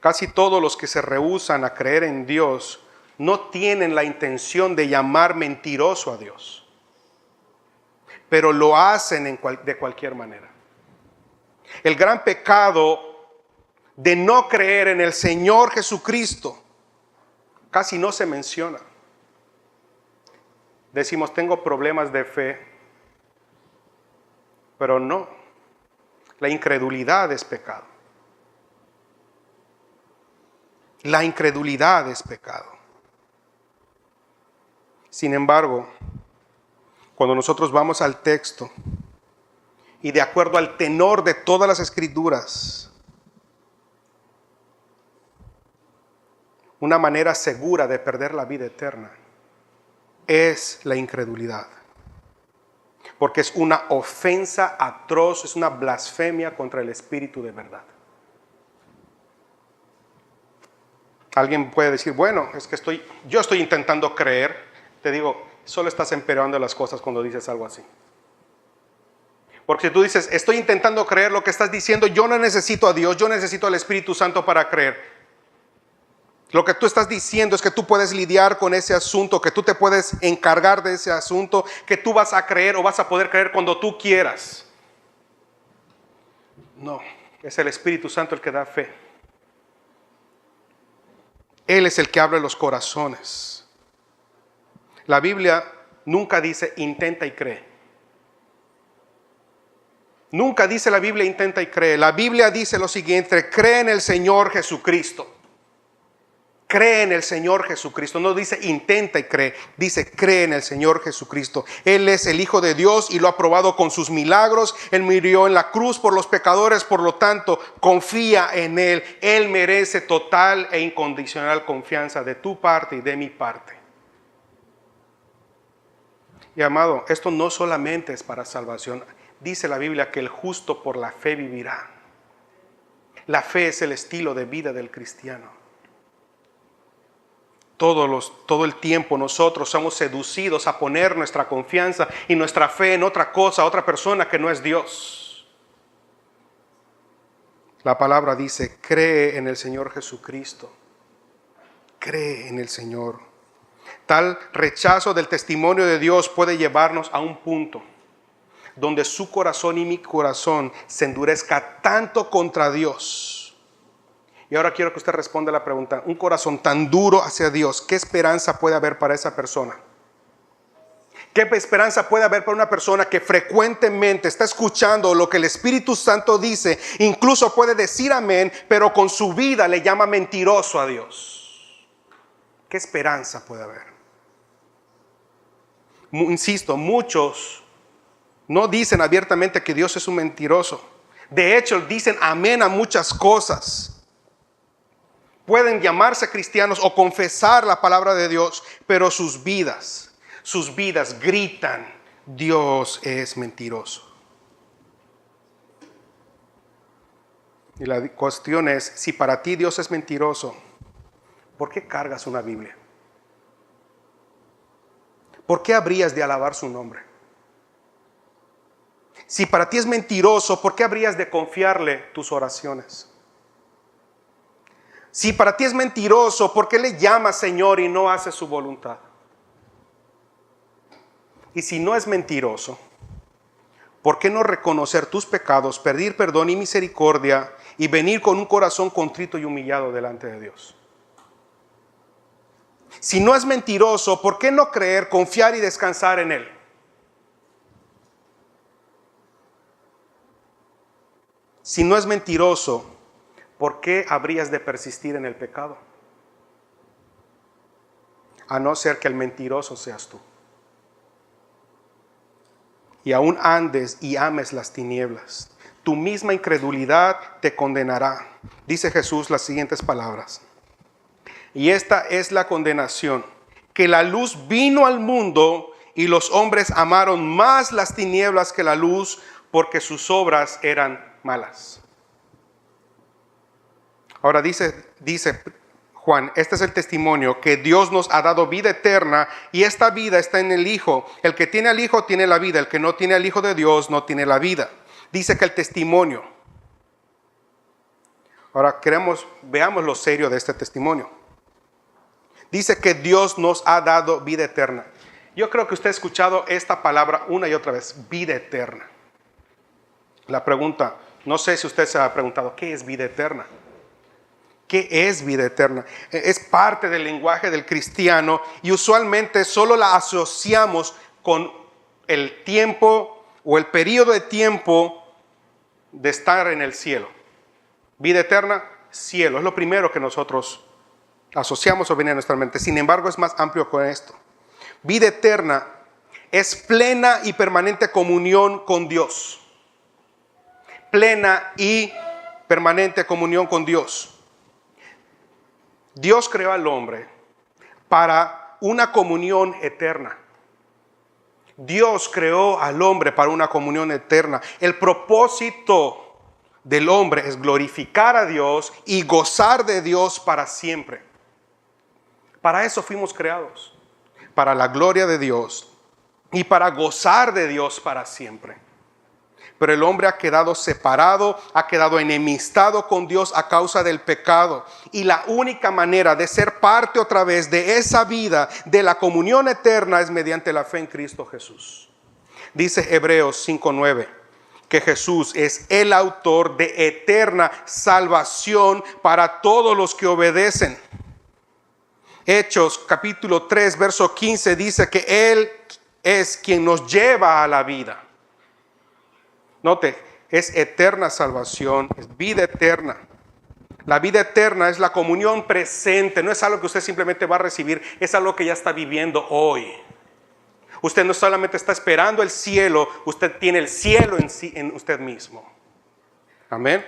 Casi todos los que se rehúsan a creer en Dios no tienen la intención de llamar mentiroso a Dios, pero lo hacen de cualquier manera. El gran pecado de no creer en el Señor Jesucristo casi no se menciona. Decimos, tengo problemas de fe, pero no. La incredulidad es pecado. La incredulidad es pecado. Sin embargo, cuando nosotros vamos al texto y de acuerdo al tenor de todas las escrituras, una manera segura de perder la vida eterna es la incredulidad. Porque es una ofensa atroz, es una blasfemia contra el Espíritu de verdad. Alguien puede decir, bueno, es que yo estoy intentando creer. Te digo, solo estás empeorando las cosas cuando dices algo así. Porque si tú dices, estoy intentando creer, lo que estás diciendo, yo no necesito a Dios, yo necesito al Espíritu Santo para creer. Lo que tú estás diciendo es que tú puedes lidiar con ese asunto, que tú te puedes encargar de ese asunto, que tú vas a creer o vas a poder creer cuando tú quieras. No, es el Espíritu Santo el que da fe. Él es el que abre los corazones. La Biblia nunca dice intenta y cree. Nunca dice la Biblia intenta y cree. La Biblia dice lo siguiente: cree en el Señor Jesucristo. Cree en el Señor Jesucristo. No dice intenta y cree, dice cree en el Señor Jesucristo. Él es el Hijo de Dios y lo ha probado con sus milagros. Él murió en la cruz por los pecadores, por lo tanto, confía en Él. Él merece total e incondicional confianza de tu parte y de mi parte. Y amado, esto no solamente es para salvación. Dice la Biblia que el justo por la fe vivirá. La fe es el estilo de vida del cristiano. Todo el tiempo nosotros somos seducidos a poner nuestra confianza y nuestra fe en otra cosa, otra persona que no es Dios. La palabra dice, cree en el Señor Jesucristo. Cree en el Señor. Tal rechazo del testimonio de Dios puede llevarnos a un punto donde su corazón y mi corazón se endurezca tanto contra Dios. Y ahora quiero que usted responda a la pregunta, un corazón tan duro hacia Dios, ¿qué esperanza puede haber para esa persona? ¿Qué esperanza puede haber para una persona que frecuentemente está escuchando lo que el Espíritu Santo dice? Incluso puede decir amén, pero con su vida le llama mentiroso a Dios. ¿Qué esperanza puede haber? Insisto, muchos no dicen abiertamente que Dios es un mentiroso. De hecho, dicen amén a muchas cosas. Pueden llamarse cristianos o confesar la palabra de Dios, pero sus vidas gritan, Dios es mentiroso. Y la cuestión es, si para ti Dios es mentiroso, ¿por qué cargas una Biblia? ¿Por qué habrías de alabar su nombre? Si para ti es mentiroso, ¿por qué habrías de confiarle tus oraciones? Si para ti es mentiroso, ¿por qué le llamas Señor y no haces su voluntad? Y si no es mentiroso, ¿por qué no reconocer tus pecados, pedir perdón y misericordia y venir con un corazón contrito y humillado delante de Dios? Si no es mentiroso, ¿por qué no creer, confiar y descansar en Él? Si no es mentiroso, ¿por qué habrías de persistir en el pecado? A no ser que el mentiroso seas tú. Y aún andes y ames las tinieblas. Tu misma incredulidad te condenará. Dice Jesús las siguientes palabras. Y esta es la condenación, que la luz vino al mundo y los hombres amaron más las tinieblas que la luz, porque sus obras eran malas. Ahora dice Juan, este es el testimonio, que Dios nos ha dado vida eterna y esta vida está en el Hijo. El que tiene al Hijo tiene la vida, el que no tiene al Hijo de Dios no tiene la vida. Dice que el testimonio, Ahora veamos lo serio de este testimonio. Dice que Dios nos ha dado vida eterna. Yo creo que usted ha escuchado esta palabra una y otra vez, vida eterna. La pregunta, no sé si usted se ha preguntado, ¿qué es vida eterna? ¿Qué es vida eterna? Es parte del lenguaje del cristiano y usualmente solo la asociamos con el tiempo o el periodo de tiempo de estar en el cielo. Vida eterna, cielo, es lo primero que nosotros asociamos o viene a nuestra mente. Sin embargo, es más amplio con esto. Vida eterna es plena y permanente comunión con Dios. Plena y permanente comunión con Dios. Dios creó al hombre para una comunión eterna. Dios creó al hombre para una comunión eterna. El propósito del hombre es glorificar a Dios y gozar de Dios para siempre. Para eso fuimos creados. Para la gloria de Dios y para gozar de Dios para siempre. Pero el hombre ha quedado separado, ha quedado enemistado con Dios a causa del pecado. Y la única manera de ser parte otra vez de esa vida, de la comunión eterna, es mediante la fe en Cristo Jesús. Dice Hebreos 5:9 que Jesús es el autor de eterna salvación para todos los que obedecen. Hechos capítulo 3 verso 15 dice que Él es quien nos lleva a la vida. Note, es eterna salvación, es vida eterna. La vida eterna es la comunión presente, no es algo que usted simplemente va a recibir, es algo que ya está viviendo hoy. Usted no solamente está esperando el cielo, usted tiene el cielo en sí, en usted mismo. Amén.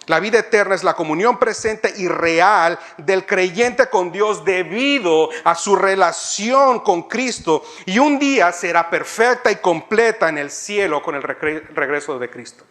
La vida eterna es la comunión presente y real del creyente con Dios debido a su relación con Cristo. Y un día será perfecta y completa en el cielo con el regreso de Cristo.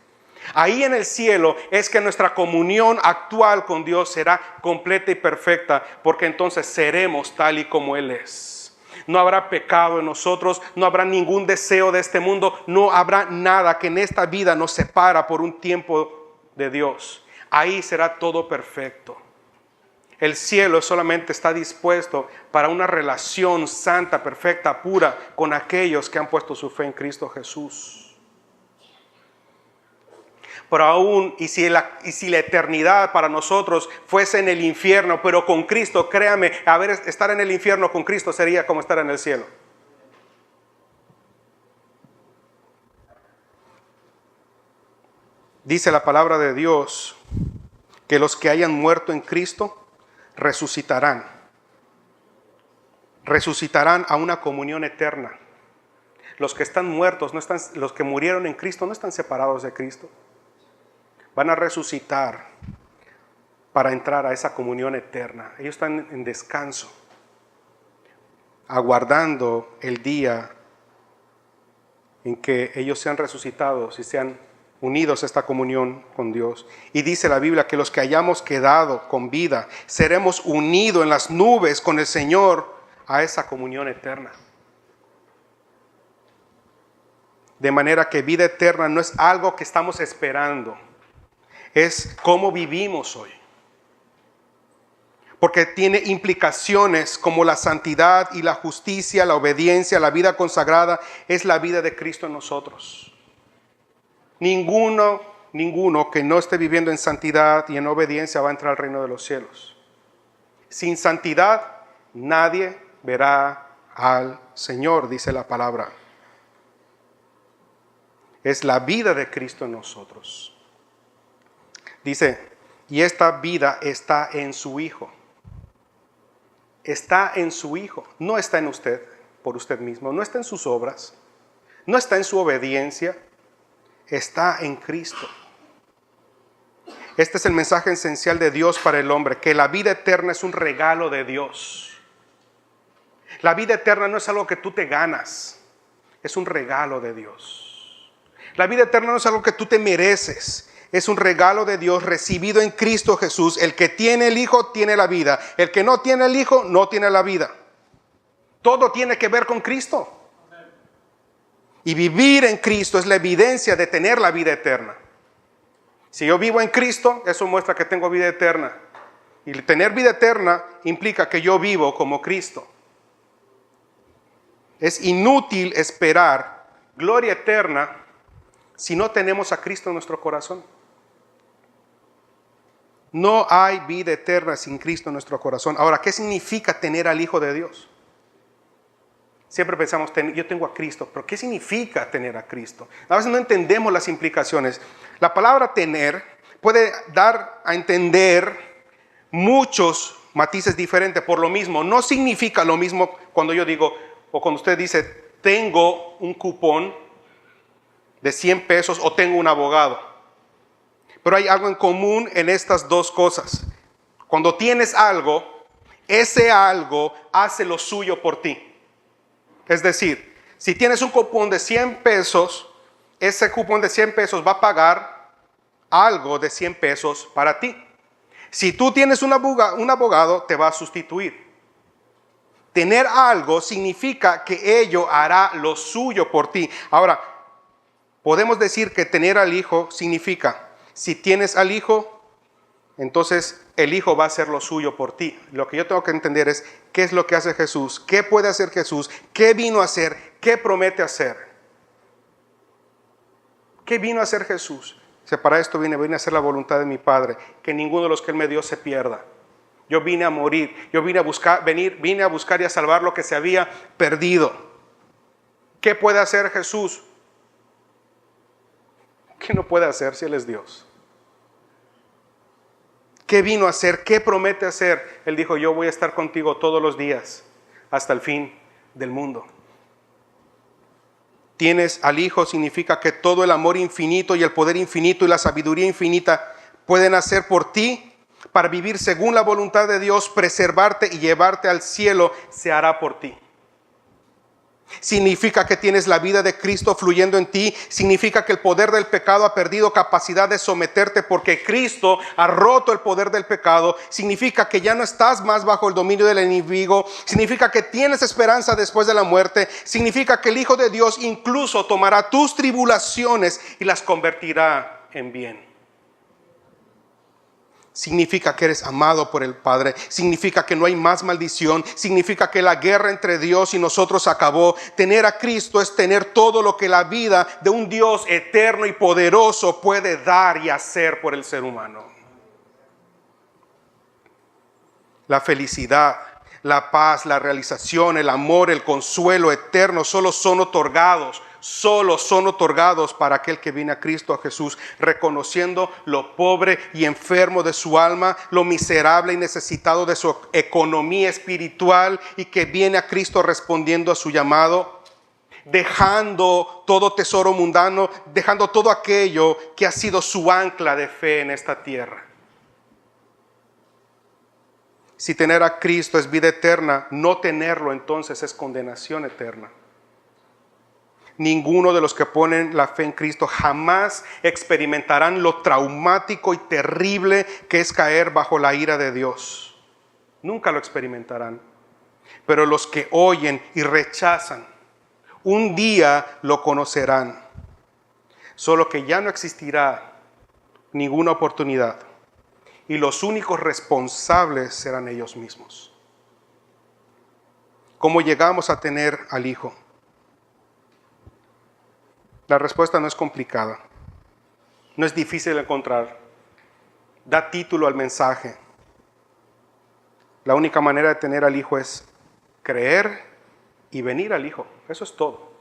Ahí en el cielo es que nuestra comunión actual con Dios será completa y perfecta, porque entonces seremos tal y como Él es. No habrá pecado en nosotros, no habrá ningún deseo de este mundo, no habrá nada que en esta vida nos separa por un tiempo de Dios. Ahí será todo perfecto. El cielo solamente está dispuesto para una relación santa, perfecta, pura con aquellos que han puesto su fe en Cristo Jesús. Pero aún, y si la eternidad para nosotros fuese en el infierno, pero con Cristo, créame, estar en el infierno con Cristo sería como estar en el cielo. Dice la palabra de Dios que los que hayan muerto en Cristo resucitarán. Resucitarán a una comunión eterna. Los que están muertos, los que murieron en Cristo no están separados de Cristo. Van a resucitar para entrar a esa comunión eterna. Ellos están en descanso, aguardando el día en que ellos sean resucitados y sean unidos a esta comunión con Dios. Y dice la Biblia que los que hayamos quedado con vida, seremos unidos en las nubes con el Señor a esa comunión eterna. De manera que vida eterna no es algo que estamos esperando, es cómo vivimos hoy. Porque tiene implicaciones como la santidad y la justicia, la obediencia, la vida consagrada, es la vida de Cristo en nosotros. Ninguno que no esté viviendo en santidad y en obediencia va a entrar al reino de los cielos. Sin santidad nadie verá al Señor, dice la palabra. Es la vida de Cristo en nosotros. Dice, y esta vida está en su Hijo. Está en su Hijo, no está en usted, por usted mismo, no está en sus obras, no está en su obediencia. Está en Cristo. Este es el mensaje esencial de Dios para el hombre, que la vida eterna es un regalo de Dios. La vida eterna no es algo que tú te ganas, es un regalo de Dios. La vida eterna no es algo que tú te mereces, es un regalo de Dios recibido en Cristo Jesús. El que tiene el Hijo tiene la vida, el que no tiene el Hijo no tiene la vida. Todo tiene que ver con Cristo. Y vivir en Cristo es la evidencia de tener la vida eterna. Si yo vivo en Cristo, eso muestra que tengo vida eterna. Y tener vida eterna implica que yo vivo como Cristo. Es inútil esperar gloria eterna si no tenemos a Cristo en nuestro corazón. No hay vida eterna sin Cristo en nuestro corazón. Ahora, ¿qué significa tener al Hijo de Dios? Siempre pensamos, yo tengo a Cristo, pero ¿qué significa tener a Cristo? A veces no entendemos las implicaciones. La palabra tener puede dar a entender muchos matices diferentes. Por lo mismo, no significa lo mismo cuando yo digo, o cuando usted dice, tengo un cupón de 100 pesos o tengo un abogado. Pero hay algo en común en estas dos cosas. Cuando tienes algo, ese algo hace lo suyo por ti. Es decir, si tienes un cupón de 100 pesos, ese cupón de 100 pesos va a pagar algo de 100 pesos para ti. Si tú tienes un abogado, te va a sustituir. Tener algo significa que ello hará lo suyo por ti. Ahora, podemos decir que tener al Hijo significa, si tienes al Hijo, entonces el Hijo va a hacer lo suyo por ti. Lo que yo tengo que entender es qué es lo que hace Jesús, qué puede hacer Jesús, qué vino a hacer, qué promete hacer. ¿Qué vino a hacer Jesús? Para esto vine a hacer la voluntad de mi Padre, que ninguno de los que Él me dio se pierda. Yo vine a morir, yo vine a buscar y a salvar lo que se había perdido. ¿Qué puede hacer Jesús? ¿Qué no puede hacer si Él es Dios? ¿Qué vino a hacer? ¿Qué promete hacer? Él dijo, yo voy a estar contigo todos los días hasta el fin del mundo. Tienes al Hijo significa que todo el amor infinito y el poder infinito y la sabiduría infinita pueden hacer por ti para vivir según la voluntad de Dios, preservarte y llevarte al cielo, se hará por ti. Significa que tienes la vida de Cristo fluyendo en ti. Significa que el poder del pecado ha perdido capacidad de someterte porque Cristo ha roto el poder del pecado. Significa que ya no estás más bajo el dominio del enemigo. Significa que tienes esperanza después de la muerte. Significa que el Hijo de Dios incluso tomará tus tribulaciones y las convertirá en bien. Significa que eres amado por el Padre. Significa que no hay más maldición. Significa que la guerra entre Dios y nosotros acabó. Tener a Cristo es tener todo lo que la vida de un Dios eterno y poderoso puede dar y hacer por el ser humano. La felicidad, la paz, la realización, el amor, el consuelo eterno solo son otorgados para aquel que viene a Cristo, a Jesús, reconociendo lo pobre y enfermo de su alma, lo miserable y necesitado de su economía espiritual, y que viene a Cristo respondiendo a su llamado, dejando todo tesoro mundano, dejando todo aquello que ha sido su ancla de fe en esta tierra. Si tener a Cristo es vida eterna, no tenerlo entonces es condenación eterna. Ninguno de los que ponen la fe en Cristo jamás experimentarán lo traumático y terrible que es caer bajo la ira de Dios. Nunca lo experimentarán. Pero los que oyen y rechazan, un día lo conocerán. Solo que ya no existirá ninguna oportunidad. Y los únicos responsables serán ellos mismos. ¿Cómo llegamos a tener al Hijo? La respuesta no es complicada, no es difícil de encontrar. Da título al mensaje. La única manera de tener al Hijo es creer y venir al Hijo. Eso es todo.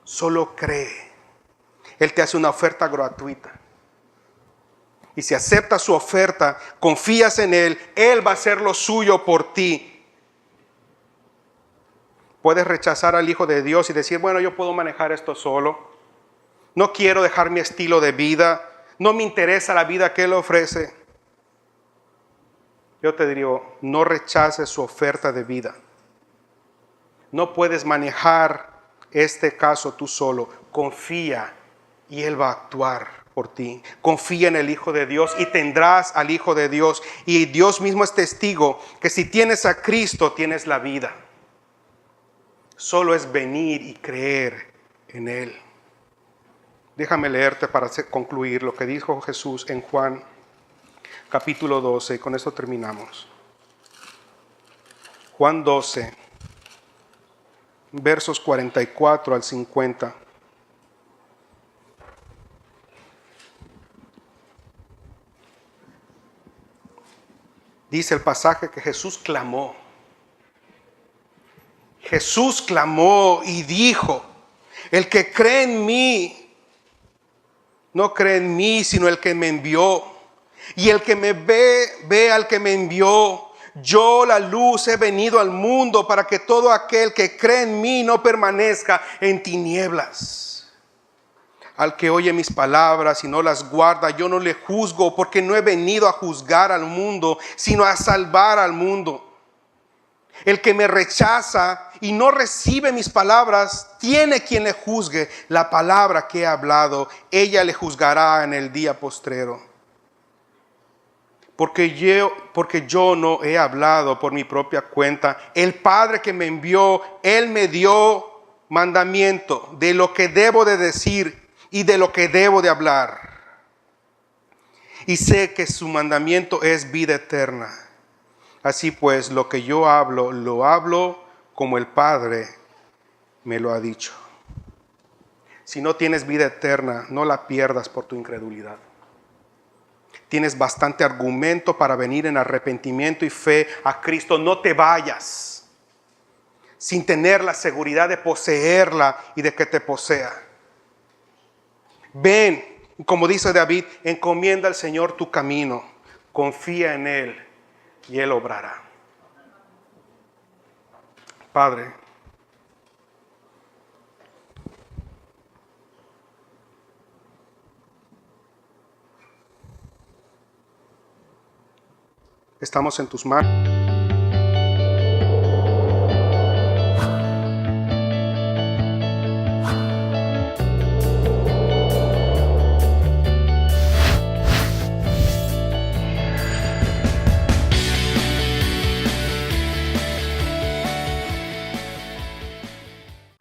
Solo cree. Él te hace una oferta gratuita. Y si aceptas su oferta, confías en Él, Él va a hacer lo suyo por ti. Puedes rechazar al Hijo de Dios y decir, bueno, yo puedo manejar esto solo. No quiero dejar mi estilo de vida. No me interesa la vida que Él ofrece. Yo te digo, no rechaces su oferta de vida. No puedes manejar este caso tú solo. Confía y Él va a actuar por ti. Confía en el Hijo de Dios y tendrás al Hijo de Dios. Y Dios mismo es testigo que si tienes a Cristo, tienes la vida. Solo es venir y creer en Él. Déjame leerte para concluir lo que dijo Jesús en Juan capítulo 12, y con esto terminamos. Juan 12, versos 44 al 50. Dice el pasaje que Jesús clamó. Jesús clamó y dijo: el que cree en mí, no cree en mí, sino el que me envió. Y el que me ve, ve al que me envió. Yo, la luz, he venido al mundo para que todo aquel que cree en mí no permanezca en tinieblas. Al que oye mis palabras y no las guarda, yo no le juzgo, porque no he venido a juzgar al mundo, sino a salvar al mundo. El que me rechaza y no recibe mis palabras, tiene quien le juzgue. La palabra que he hablado, ella le juzgará en el día postrero. Porque yo no he hablado por mi propia cuenta. El Padre que me envió, Él me dio mandamiento de lo que debo de decir y de lo que debo de hablar. Y sé que su mandamiento es vida eterna. Así pues, lo que yo hablo, lo hablo como el Padre me lo ha dicho. Si no tienes vida eterna, no la pierdas por tu incredulidad. Tienes bastante argumento para venir en arrepentimiento y fe a Cristo. No te vayas sin tener la seguridad de poseerla y de que te posea. Ven, como dice David, encomienda al Señor tu camino, confía en Él y Él obrará. Padre, estamos en tus manos.